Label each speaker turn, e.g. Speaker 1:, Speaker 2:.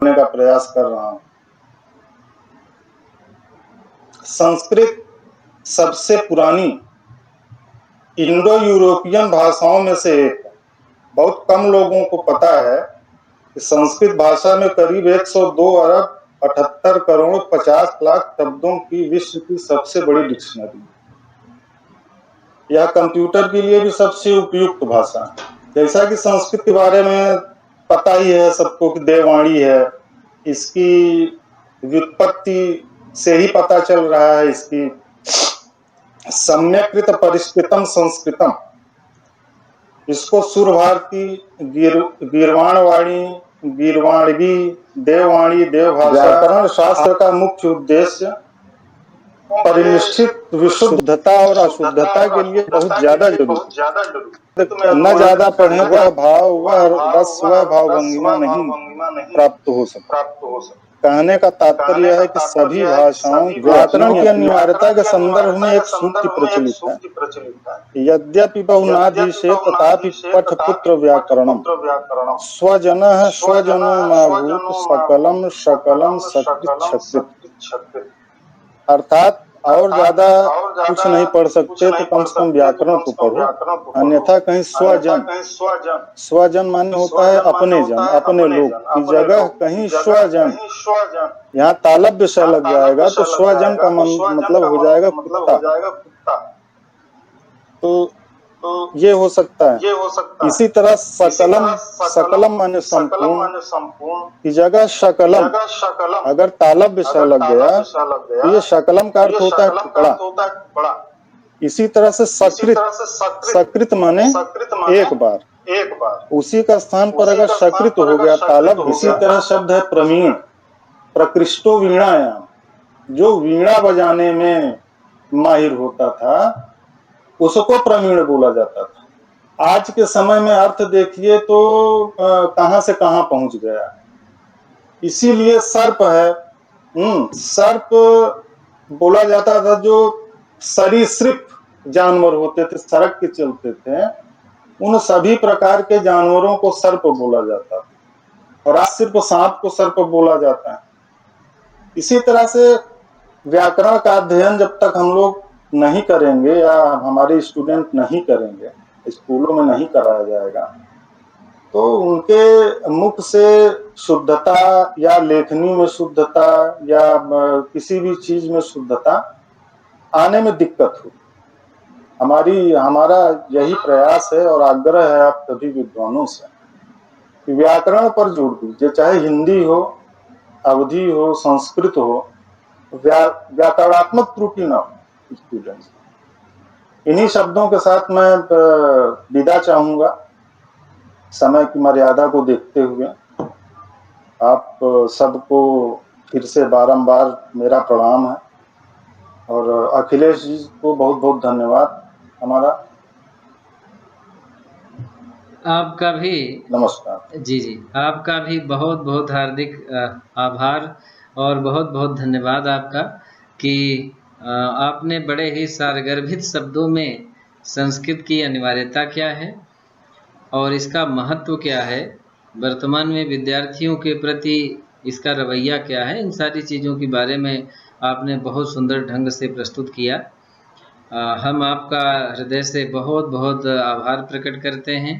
Speaker 1: करने का प्रयास कर रहा हूँ। संस्कृत सबसे पुरानी इंडो यूरोपियन भाषाओं में से एक है। बहुत कम लोगों को पता है कि संस्कृत भाषा में करीब 102 अरब 78 करोड़ 50 लाख शब्दों की विश्व की सबसे बड़ी डिक्शनरी है। यह कंप्यूटर के लिए भी सबसे उपयुक्त भाषा है। जैसा कि संस्कृत के बारे में पता ही है सबको कि देववाणी है, इसकी व्युत्पत्ति से ही पता चल रहा है इसकी सम्यकृत परिष्कृतम संस्कृतम, इसको सुर भारती, गीर्वाणवाणी, गीर्वाणवी, देववाणी, देवभाषा। व्याकरण शास्त्र का मुख्य उद्देश्य परिनिष्ठित विशुद्धता और अशुद्धता के लिए बहुत ज्यादा जरूरी है। न ज्यादा पढ़े वह भाव, वह रस, वह भावभंगिमा नहीं प्राप्त हो सकता। कहने का तात्पर्य है कि सभी भाषाओं व्याकरण की अनिवार्यता के संदर्भ में एक सूक्ति प्रचलित है, यद्यपि बहुनाधीशे तथापि पठपुत्र व्याकरणम स्वजनः स्वजनो माभूत सकलम शकलम सकृत छकृत। अर्थात और ज्यादा कुछ नहीं पढ़ सकते तो कम से कम व्याकरण तो पढ़ो, अन्यथा कहीं स्वजन, स्वजन माने होता है अपने जन, अपने लोग की जगह कहीं स्वजन, यहाँ तालब विषय लग जाएगा तो स्वजन का मतलब हो जाएगा कुत्ता। तो ये हो सकता है। इसी तरह सकलम, सकलम माने संपूर्ण की जगह शकलम, अगर तालब विषय लग गया तो ये शकलम का अर्थ होता है टुकड़ा। इसी तरह से सकृत, सकृत माने एक बार, उसी का स्थान पर अगर सकृत हो गया तालब। इसी तरह शब्द है प्रवीण, प्रकृष्टो वीणायाम, जो वीणा बजाने में माहिर होता था उसको प्रवीण बोला जाता था। आज के समय में अर्थ देखिए तो कहां से कहां पहुंच गया। इसीलिए सर्प है, सर्प बोला जाता था जो सरीसृप जानवर होते थे, सड़क के चलते थे, उन सभी प्रकार के जानवरों को सर्प बोला जाता था, और आज सिर्फ सांप को सर्प बोला जाता है। इसी तरह से व्याकरण का अध्ययन जब तक हम लोग नहीं करेंगे या हमारे स्टूडेंट नहीं करेंगे, स्कूलों में नहीं कराया जाएगा, तो उनके मुख से शुद्धता या लेखनी में शुद्धता या किसी भी चीज में शुद्धता आने में दिक्कत हो। हमारा यही प्रयास है और आग्रह है आप सभी विद्वानों से कि व्याकरण पर जोर दीजिए, चाहे हिंदी हो, अवधी हो, संस्कृत हो, व्याकरणात्मक त्रुटि ना हो स्टूडेंट्स। इन्हीं शब्दों के साथ मैं विदा चाहूंगा, समय की मर्यादा को देखते हुए। आप सबको फिर से बारंबार मेरा प्रणाम है, और अखिलेश जी को बहुत बहुत धन्यवाद हमारा।
Speaker 2: आपका भी
Speaker 1: नमस्कार।
Speaker 2: जी, आपका भी बहुत बहुत हार्दिक आभार और बहुत बहुत धन्यवाद आपका कि आपने बड़े ही सारगर्भित शब्दों में संस्कृत की अनिवार्यता क्या है और इसका महत्व क्या है, वर्तमान में विद्यार्थियों के प्रति इसका रवैया क्या है, इन सारी चीज़ों के बारे में आपने बहुत सुंदर ढंग से प्रस्तुत किया। हम आपका हृदय से बहुत बहुत आभार प्रकट करते हैं